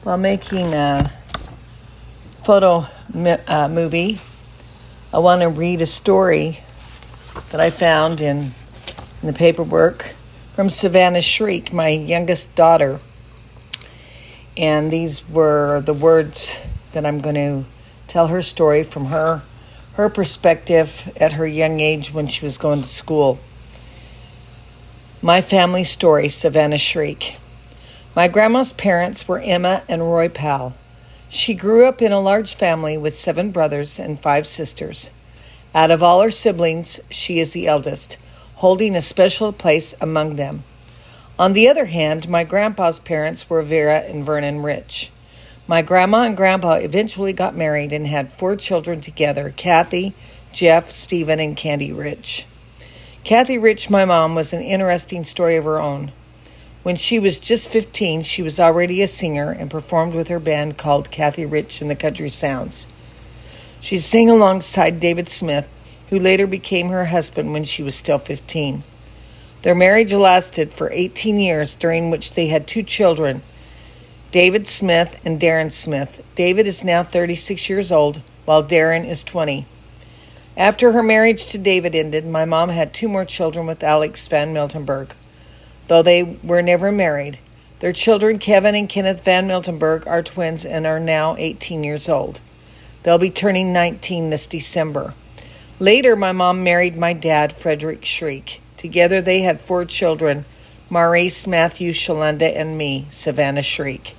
While making a photo movie, I want to read a story that I found in the paperwork from Savannah Shriek, my youngest daughter. And these were the words that I'm going to tell her story from her perspective at her young age when she was going to school. My family story, Savannah Shriek. My grandma's parents were Emma and Roy Powell. She grew up in a large family with 7 brothers and 5 sisters. Out of all her siblings, she is the eldest, holding a special place among them. On the other hand, my grandpa's parents were Vera and Vernon Rich. My grandma and grandpa eventually got married and had 4 children together, Kathy, Jeff, Stephen, and Candy Rich. Kathy Rich, my mom, was an interesting story of her own. When she was just 15, she was already a singer and performed with her band called Kathy Rich and the Country Sounds. She sang alongside David Smith, who later became her husband when she was still 15. Their marriage lasted for 18 years, during which they had 2 children, David Smith and Darren Smith. David is now 36 years old, while Darren is 20. After her marriage to David ended, my mom had 2 more children with Alex Van Miltenberg. Though they were never married, their children, Kevin and Kenneth Van Miltenberg, are twins and are now 18 years old. They'll be turning 19 this December. Later, my mom married my dad, Frederick Shriek. Together, they had 4 children, Maurice, Matthew, Shalanda, and me, Savannah Shriek.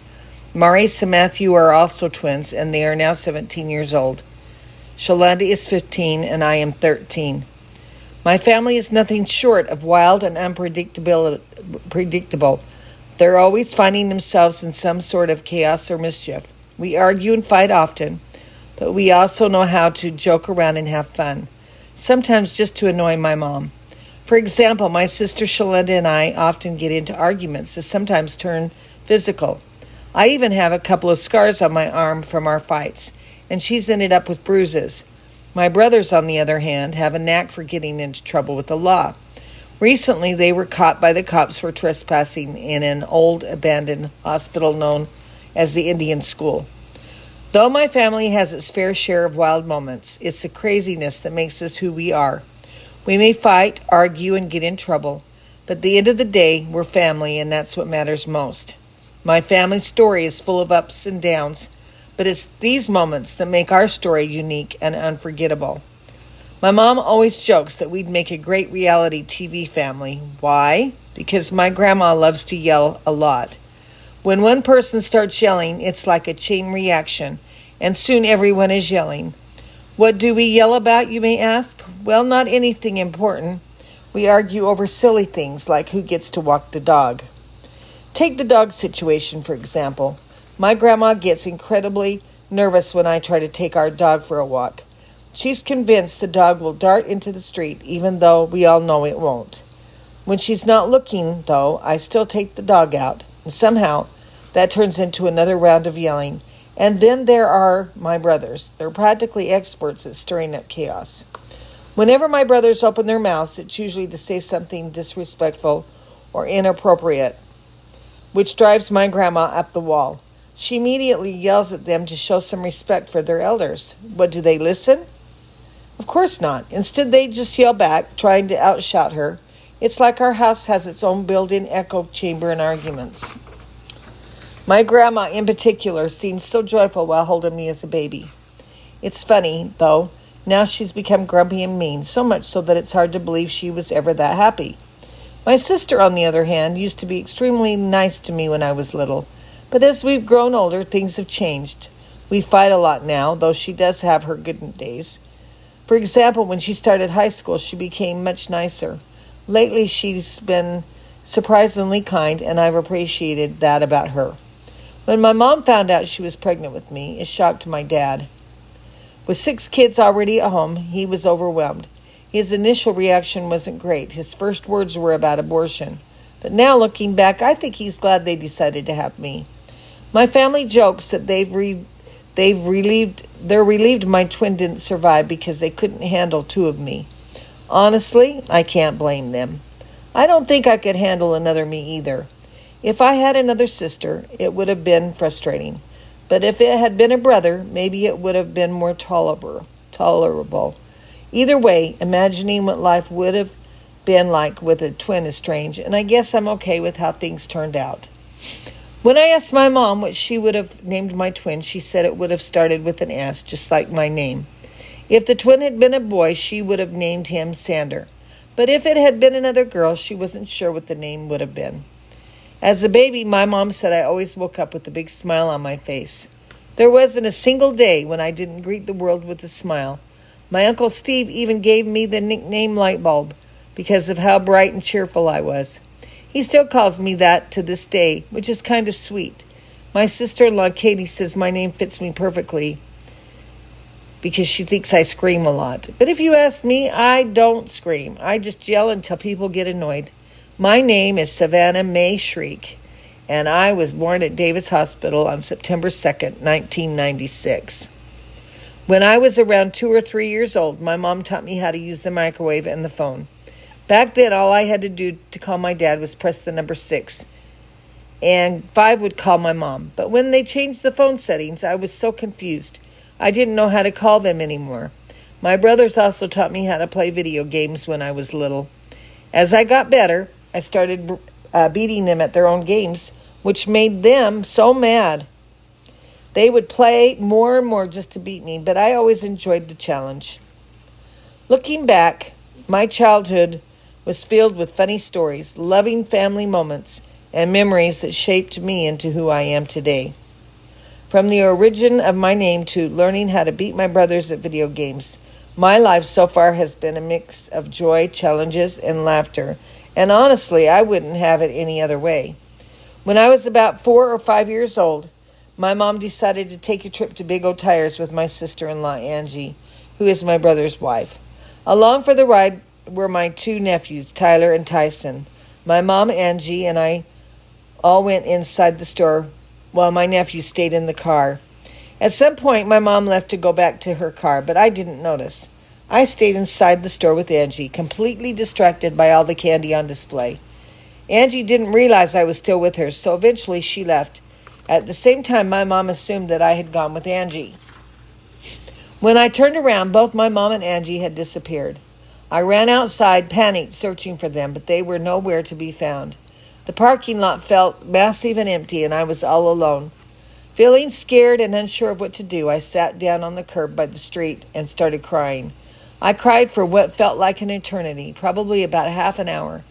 Maurice and Matthew are also twins, and they are now 17 years old. Shalanda is 15, and I am 13. My family is nothing short of wild and unpredictable. They're always finding themselves in some sort of chaos or mischief. We argue and fight often, but we also know how to joke around and have fun, sometimes just to annoy my mom. For example, my sister Shalanda and I often get into arguments that sometimes turn physical. I even have a couple of scars on my arm from our fights, and she's ended up with bruises. My brothers, on the other hand, have a knack for getting into trouble with the law. Recently, they were caught by the cops for trespassing in an old abandoned hospital known as the Indian School. Though my family has its fair share of wild moments, it's the craziness that makes us who we are. We may fight, argue, and get in trouble, but at the end of the day, we're family, and that's what matters most. My family story is full of ups and downs, but it's these moments that make our story unique and unforgettable. My mom always jokes that we'd make a great reality TV family. Why? Because my grandma loves to yell a lot. When one person starts yelling, it's like a chain reaction, and soon everyone is yelling. What do we yell about, you may ask? Well, not anything important. We argue over silly things like who gets to walk the dog. Take the dog situation, for example. My grandma gets incredibly nervous when I try to take our dog for a walk. She's convinced the dog will dart into the street, even though we all know it won't. When she's not looking, though, I still take the dog out, and somehow that turns into another round of yelling. And then there are my brothers. They're practically experts at stirring up chaos. Whenever my brothers open their mouths, it's usually to say something disrespectful or inappropriate, which drives my grandma up the wall. She immediately yells at them to show some respect for their elders. But do they listen? Of course not. Instead, they just yell back, trying to outshout her. It's like our house has its own built-in echo chamber in arguments. My grandma, in particular, seemed so joyful while holding me as a baby. It's funny, though, now she's become grumpy and mean, so much so that it's hard to believe she was ever that happy. My sister, on the other hand, used to be extremely nice to me when I was little. But as we've grown older, things have changed. We fight a lot now, though she does have her good days. For example, when she started high school, she became much nicer. Lately, she's been surprisingly kind, and I've appreciated that about her. When my mom found out she was pregnant with me, it shocked my dad. With 6 kids already at home, he was overwhelmed. His initial reaction wasn't great. His first words were about abortion. But now, looking back, I think he's glad they decided to have me. My family jokes that they're relieved my twin didn't survive because they couldn't handle 2 of me. Honestly, I can't blame them. I don't think I could handle another me either. If I had another sister, it would have been frustrating. But if it had been a brother, maybe it would have been more tolerable. Either way, imagining what life would have been like with a twin is strange, and I guess I'm okay with how things turned out. When I asked my mom what she would have named my twin, she said it would have started with an S, just like my name. If the twin had been a boy, she would have named him Sander. But if it had been another girl, she wasn't sure what the name would have been. As a baby, my mom said I always woke up with a big smile on my face. There wasn't a single day when I didn't greet the world with a smile. My Uncle Steve even gave me the nickname Lightbulb because of how bright and cheerful I was. He still calls me that to this day, which is kind of sweet. My sister-in-law Katie says my name fits me perfectly because she thinks I scream a lot. But if you ask me, I don't scream. I just yell until people get annoyed. My name is Savannah May Shriek, and I was born at Davis Hospital on September 2nd, 1996. When I was around 2 or 3 years old, my mom taught me how to use the microwave and the phone. Back then, all I had to do to call my dad was press the number 6, and 5 would call my mom. But when they changed the phone settings, I was so confused. I didn't know how to call them anymore. My brothers also taught me how to play video games when I was little. As I got better, I started beating them at their own games, which made them so mad. They would play more and more just to beat me, but I always enjoyed the challenge. Looking back, my childhood was filled with funny stories, loving family moments, and memories that shaped me into who I am today. From the origin of my name to learning how to beat my brothers at video games, my life so far has been a mix of joy, challenges, and laughter, and honestly, I wouldn't have it any other way. When I was about 4 or 5 years old, my mom decided to take a trip to Big O Tires with my sister-in-law, Angie, who is my brother's wife. Along for the ride were my 2 nephews, Tyler and Tyson. My mom, Angie, and I all went inside the store while my nephew stayed in the car. At some point, my mom left to go back to her car, but I didn't notice. I stayed inside the store with Angie, completely distracted by all the candy on display. Angie didn't realize I was still with her, so eventually she left. At the same time, my mom assumed that I had gone with Angie. When I turned around, both my mom and Angie had disappeared. I ran outside, panicked, searching for them, but they were nowhere to be found. The parking lot felt massive and empty, and I was all alone. Feeling scared and unsure of what to do, I sat down on the curb by the street and started crying. I cried for what felt like an eternity, probably about half an hour.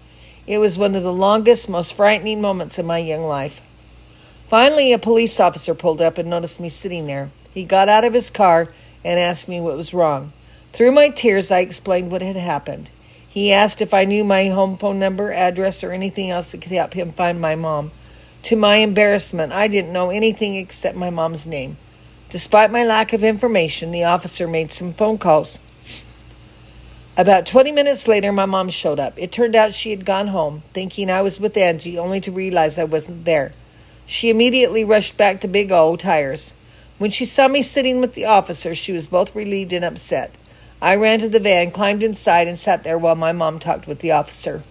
It was one of the longest, most frightening moments of my young life. Finally, a police officer pulled up and noticed me sitting there. He got out of his car and asked me what was wrong. Through my tears, I explained what had happened. He asked if I knew my home phone number, address, or anything else that could help him find my mom. To my embarrassment, I didn't know anything except my mom's name. Despite my lack of information, the officer made some phone calls. About 20 minutes later, my mom showed up. It turned out she had gone home, thinking I was with Angie, only to realize I wasn't there. She immediately rushed back to Big O Tires. When she saw me sitting with the officer, she was both relieved and upset. I ran to the van, climbed inside, and sat there while my mom talked with the officer.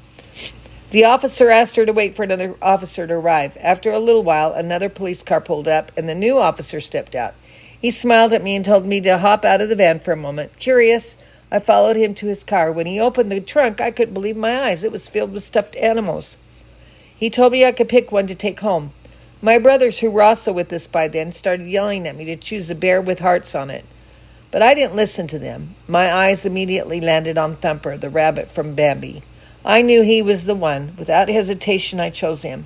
The officer asked her to wait for another officer to arrive. After a little while, another police car pulled up, and the new officer stepped out. He smiled at me and told me to hop out of the van for a moment. Curious, I followed him to his car. When he opened the trunk, I couldn't believe my eyes. It was filled with stuffed animals. He told me I could pick one to take home. My brothers, who were also with us by then, started yelling at me to choose a bear with hearts on it. But I didn't listen to them. My eyes immediately landed on Thumper, the rabbit from Bambi. I knew he was the one. Without hesitation, I chose him.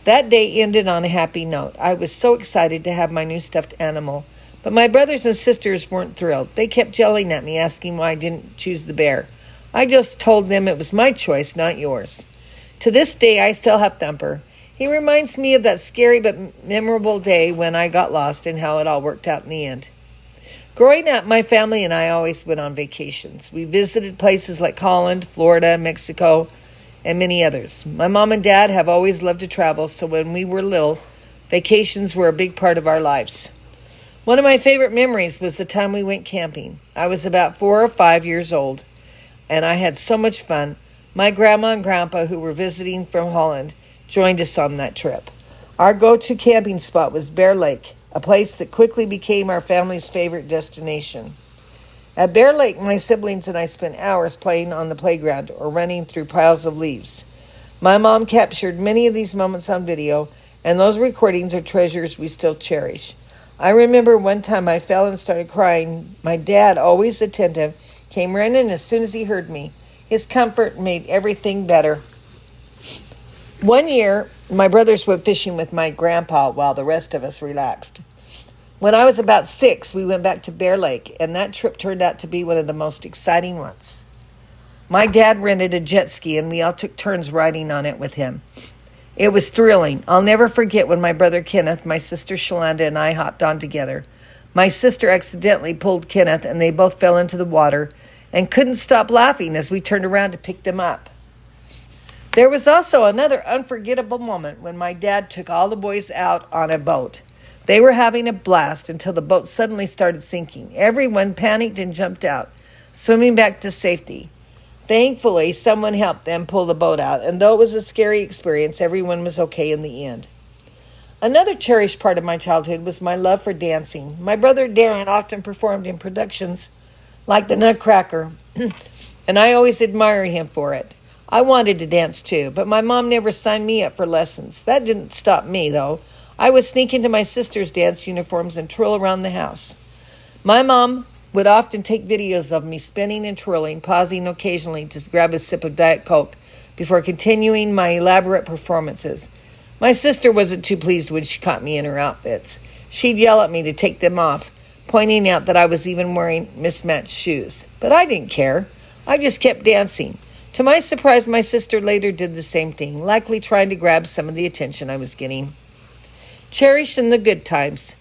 That day ended on a happy note. I was so excited to have my new stuffed animal. But my brothers and sisters weren't thrilled. They kept yelling at me, asking why I didn't choose the bear. I just told them it was my choice, not yours. To this day, I still have Thumper. He reminds me of that scary but memorable day when I got lost and how it all worked out in the end. Growing up, my family and I always went on vacations. We visited places like Holland, Florida, Mexico, and many others. My mom and dad have always loved to travel, so when we were little, vacations were a big part of our lives. One of my favorite memories was the time we went camping. I was about 4 or 5 years old, and I had so much fun. My grandma and grandpa, who were visiting from Holland, joined us on that trip. Our go-to camping spot was Bear Lake, a place that quickly became our family's favorite destination. At Bear Lake, my siblings and I spent hours playing on the playground or running through piles of leaves. My mom captured many of these moments on video, and those recordings are treasures we still cherish. I remember one time I fell and started crying. My dad, always attentive, came running as soon as he heard me. His comfort made everything better. One year, my brothers went fishing with my grandpa while the rest of us relaxed. When I was about 6, we went back to Bear Lake, and that trip turned out to be one of the most exciting ones. My dad rented a jet ski, and we all took turns riding on it with him. It was thrilling. I'll never forget when my brother Kenneth, my sister Shalanda, and I hopped on together. My sister accidentally pulled Kenneth, and they both fell into the water and couldn't stop laughing as we turned around to pick them up. There was also another unforgettable moment when my dad took all the boys out on a boat. They were having a blast until the boat suddenly started sinking. Everyone panicked and jumped out, swimming back to safety. Thankfully, someone helped them pull the boat out, and though it was a scary experience, everyone was okay in the end. Another cherished part of my childhood was my love for dancing. My brother Darren often performed in productions like The Nutcracker, and I always admired him for it. I wanted to dance too, but my mom never signed me up for lessons. That didn't stop me, though. I would sneak into my sister's dance uniforms and twirl around the house. My mom would often take videos of me spinning and twirling, pausing occasionally to grab a sip of Diet Coke before continuing my elaborate performances. My sister wasn't too pleased when she caught me in her outfits. She'd yell at me to take them off, pointing out that I was even wearing mismatched shoes. But I didn't care. I just kept dancing. To my surprise, my sister later did the same thing, likely trying to grab some of the attention I was getting. Cherished in the good times.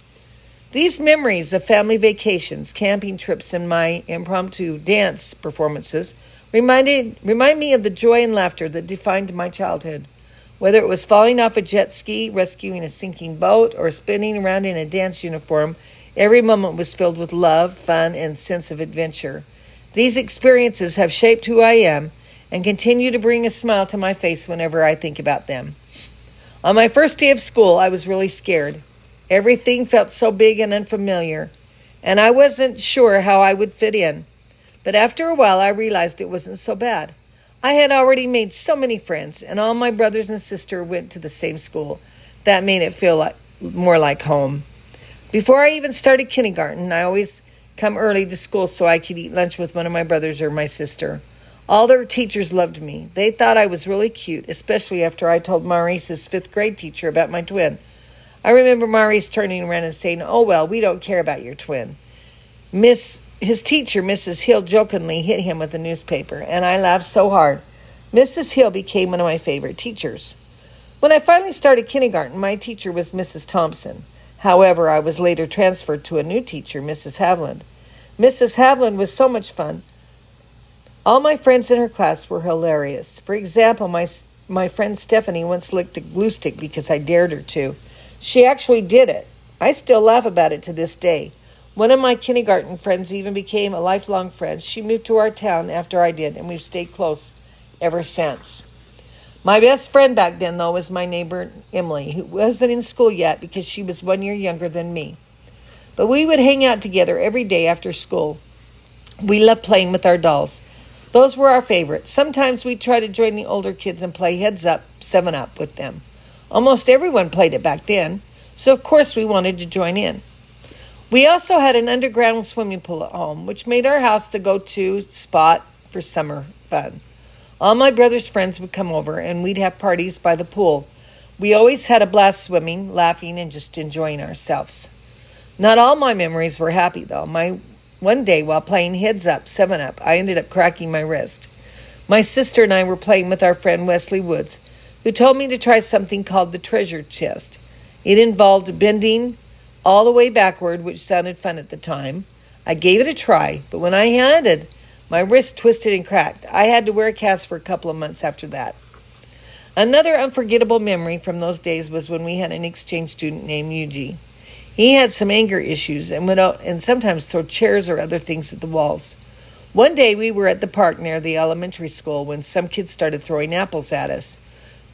These memories of family vacations, camping trips, and my impromptu dance performances remind me of the joy and laughter that defined my childhood. Whether it was falling off a jet ski, rescuing a sinking boat, or spinning around in a dance uniform, every moment was filled with love, fun, and sense of adventure. These experiences have shaped who I am and continue to bring a smile to my face whenever I think about them. On my first day of school, I was really scared. Everything felt so big and unfamiliar, and I wasn't sure how I would fit in. But after a while, I realized it wasn't so bad. I had already made so many friends, and all my brothers and sister went to the same school. That made it feel more like home. Before I even started kindergarten, I always come early to school so I could eat lunch with one of my brothers or my sister. All their teachers loved me. They thought I was really cute, especially after I told Maurice's 5th grade teacher about my twin. I remember Maurice turning around and saying, "Oh, well, we don't care about your twin." His teacher, Mrs. Hill, jokingly hit him with a newspaper, and I laughed so hard. Mrs. Hill became one of my favorite teachers. When I finally started kindergarten, my teacher was Mrs. Thompson. However, I was later transferred to a new teacher, Mrs. Havland. Mrs. Havland was so much fun. All my friends in her class were hilarious. For example, my friend Stephanie once licked a glue stick because I dared her to. She actually did it. I still laugh about it to this day. One of my kindergarten friends even became a lifelong friend. She moved to our town after I did, and we've stayed close ever since. My best friend back then, though, was my neighbor Emily, who wasn't in school yet because she was 1 year younger than me. But we would hang out together every day after school. We loved playing with our dolls. Those were our favorites. Sometimes we'd try to join the older kids and play Heads Up, 7-Up with them. Almost everyone played it back then, so of course we wanted to join in. We also had an underground swimming pool at home, which made our house the go-to spot for summer fun. All my brother's friends would come over, and we'd have parties by the pool. We always had a blast swimming, laughing, and just enjoying ourselves. Not all my memories were happy, though. One day, while playing Heads Up, 7-Up, I ended up cracking my wrist. My sister and I were playing with our friend Wesley Woods, who told me to try something called the treasure chest. It involved bending all the way backward, which sounded fun at the time. I gave it a try, but when I landed, my wrist twisted and cracked. I had to wear a cast for a couple of months after that. Another unforgettable memory from those days was when we had an exchange student named Yuji. He had some anger issues and would sometimes throw chairs or other things at the walls. One day we were at the park near the elementary school when some kids started throwing apples at us.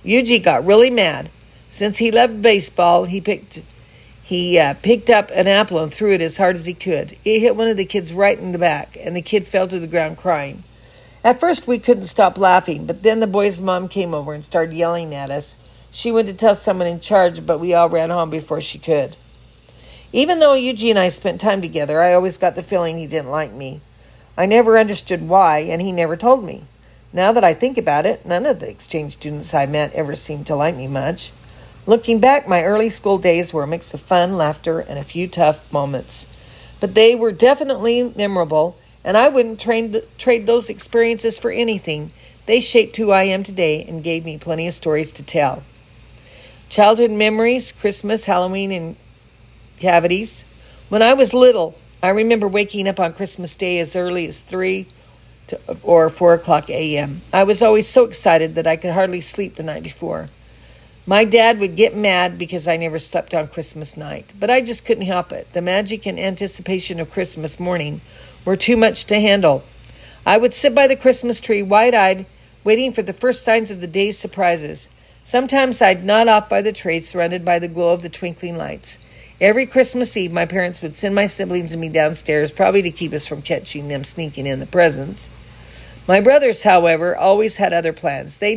Eugene got really mad. Since he loved baseball, he picked up an apple and threw it as hard as he could. It hit one of the kids right in the back, and the kid fell to the ground crying. At first, we couldn't stop laughing, but then the boy's mom came over and started yelling at us. She went to tell someone in charge, but we all ran home before she could. Even though Eugene and I spent time together, I always got the feeling he didn't like me. I never understood why, and he never told me. Now that I think about it, none of the exchange students I met ever seemed to like me much. Looking back, my early school days were a mix of fun, laughter, and a few tough moments. But they were definitely memorable, and I wouldn't trade those experiences for anything. They shaped who I am today and gave me plenty of stories to tell. Childhood memories, Christmas, Halloween, and cavities. When I was little, I remember waking up on Christmas Day as early as 3 or 4 o'clock a.m. I was always so excited that I could hardly sleep the night before. My dad would get mad because I never slept on Christmas night, but I just couldn't help it. The magic and anticipation of Christmas morning were too much to handle. I would sit by the Christmas tree, wide-eyed, waiting for the first signs of the day's surprises. Sometimes I'd nod off by the tree, surrounded by the glow of the twinkling lights. Every Christmas Eve, my parents would send my siblings and me downstairs, probably to keep us from catching them sneaking in the presents. My brothers, however, always had other plans. They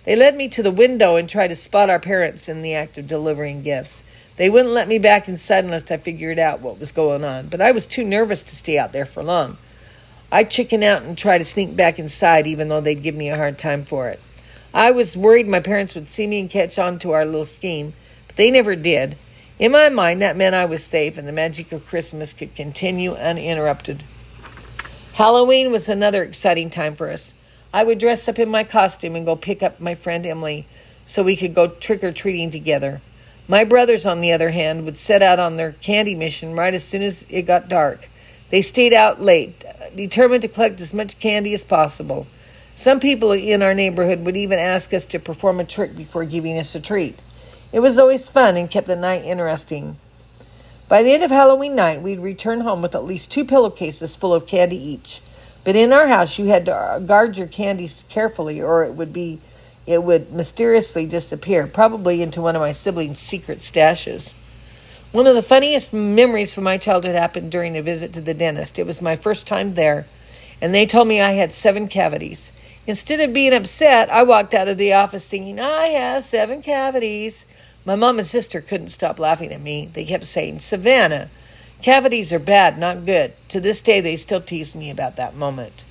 led me to the window and tried to spot our parents in the act of delivering gifts. They wouldn't let me back inside unless I figured out what was going on, but I was too nervous to stay out there for long. I'd chicken out and try to sneak back inside, even though they'd give me a hard time for it. I was worried my parents would see me and catch on to our little scheme, but they never did. In my mind, that meant I was safe and the magic of Christmas could continue uninterrupted. Halloween was another exciting time for us. I would dress up in my costume and go pick up my friend Emily so we could go trick-or-treating together. My brothers, on the other hand, would set out on their candy mission right as soon as it got dark. They stayed out late, determined to collect as much candy as possible. Some people in our neighborhood would even ask us to perform a trick before giving us a treat. It was always fun and kept the night interesting. By the end of Halloween night, we'd return home with at least 2 pillowcases full of candy each. But in our house, you had to guard your candies carefully, or it would mysteriously disappear, probably into one of my siblings' secret stashes. One of the funniest memories from my childhood happened during a visit to the dentist. It was my first time there, and they told me I had 7 cavities. Instead of being upset, I walked out of the office singing, "I have 7 cavities." My mom and sister couldn't stop laughing at me. They kept saying, "Savannah, cavities are bad, not good." To this day, they still tease me about that moment.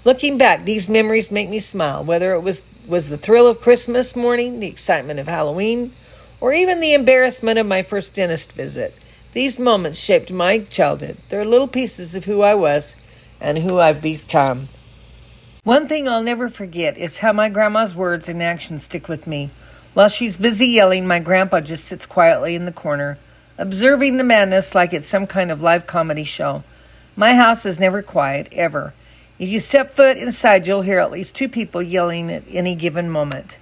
Looking back, these memories make me smile, whether it was the thrill of Christmas morning, the excitement of Halloween, or even the embarrassment of my first dentist visit. These moments shaped my childhood. They're little pieces of who I was and who I've become. One thing I'll never forget is how my grandma's words and actions stick with me. While she's busy yelling, my grandpa just sits quietly in the corner, observing the madness like it's some kind of live comedy show. My house is never quiet, ever. If you step foot inside, you'll hear at least 2 people yelling at any given moment.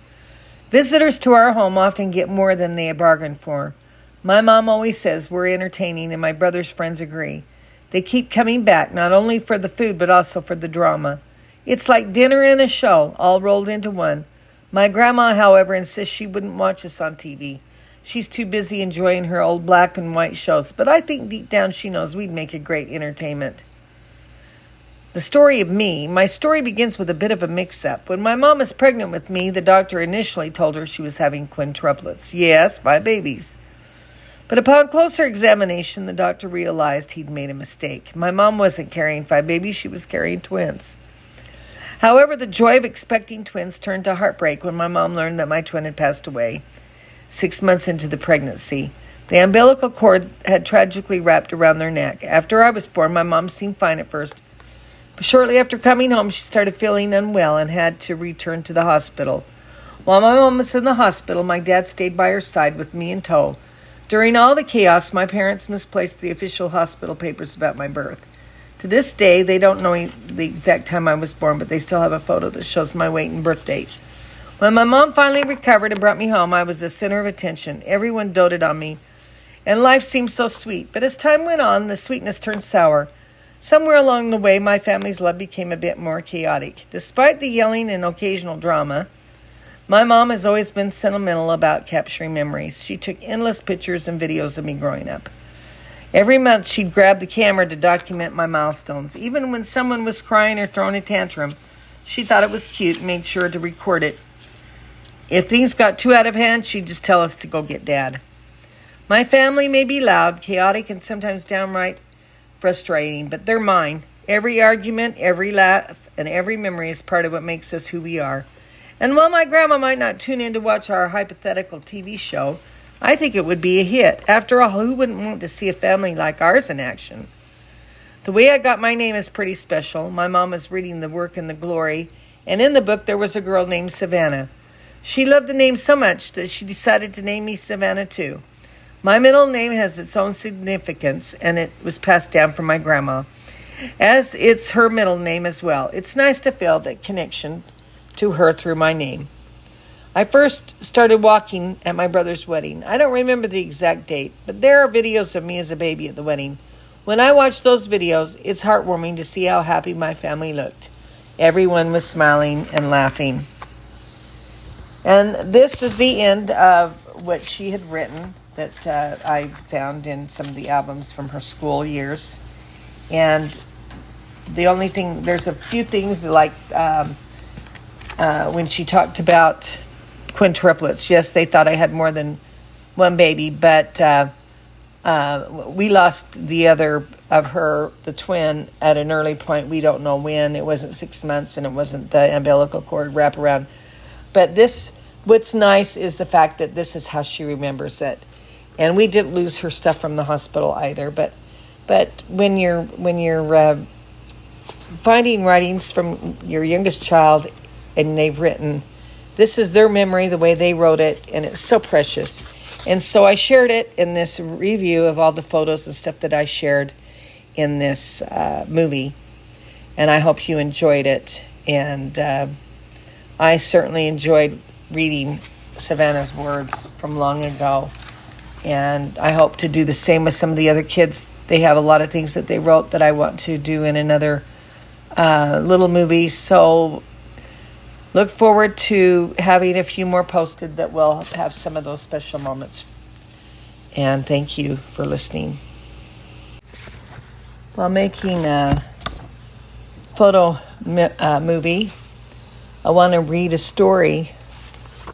Visitors to our home often get more than they bargained for. My mom always says we're entertaining, and my brother's friends agree. They keep coming back, not only for the food, but also for the drama. It's like dinner and a show, all rolled into one. My grandma, however, insists she wouldn't watch us on TV. She's too busy enjoying her old black and white shows, but I think deep down she knows we'd make a great entertainment. The story of me. My story begins with a bit of a mix-up. When my mom was pregnant with me, the doctor initially told her she was having quintuplets. Yes, 5 babies. But upon closer examination, the doctor realized he'd made a mistake. My mom wasn't carrying 5 babies, she was carrying twins. However, the joy of expecting twins turned to heartbreak when my mom learned that my twin had passed away 6 months into the pregnancy. The umbilical cord had tragically wrapped around their neck. After I was born, my mom seemed fine at first. But shortly after coming home, she started feeling unwell and had to return to the hospital. While my mom was in the hospital, my dad stayed by her side with me in tow. During all the chaos, my parents misplaced the official hospital papers about my birth. To this day, they don't know the exact time I was born, but they still have a photo that shows my weight and birth date. When my mom finally recovered and brought me home, I was the center of attention. Everyone doted on me, and life seemed so sweet. But as time went on, the sweetness turned sour. Somewhere along the way, my family's love became a bit more chaotic. Despite the yelling and occasional drama, My mom has always been sentimental about capturing memories. She took endless pictures and videos of me growing up. Every month, she'd grab the camera to document my milestones. Even when someone was crying or throwing a tantrum, she thought it was cute and made sure to record it. If things got too out of hand, she'd just tell us to go get Dad. My family may be loud, chaotic, and sometimes downright frustrating, but they're mine. Every argument, every laugh, and every memory is part of what makes us who we are. And while my grandma might not tune in to watch our hypothetical TV show, I think it would be a hit. After all, who wouldn't want to see a family like ours in action? The way I got my name is pretty special. My mom is reading The Work and the Glory, and in the book there was a girl named Savannah. She loved the name so much that she decided to name me Savannah too. My middle name has its own significance, and it was passed down from my grandma, as it's her middle name as well. It's nice to feel that connection to her through my name. I first started walking at my brother's wedding. I don't remember the exact date, but there are videos of me as a baby at the wedding. When I watch those videos, it's heartwarming to see how happy my family looked. Everyone was smiling and laughing. And this is the end of what she had written that I found in some of the albums from her school years. And the only thing, there's a few things like when she talked about quintuplets. Yes, they thought I had more than one baby, but we lost the other of her, the twin, at an early point. We don't know when. It wasn't 6 months, and it wasn't the umbilical cord wraparound. But what's nice is the fact that this is how she remembers it. And we didn't lose her stuff from the hospital either. But when you're finding writings from your youngest child and they've written, this is their memory, the way they wrote it, and it's so precious. And so I shared it in this review of all the photos and stuff that I shared in this movie. And I hope you enjoyed it. And I certainly enjoyed reading Savannah's words from long ago. And I hope to do the same with some of the other kids. They have a lot of things that they wrote that I want to do in another little movie. So look forward to having a few more posted that will have some of those special moments. And thank you for listening. While making a photo movie, I want to read a story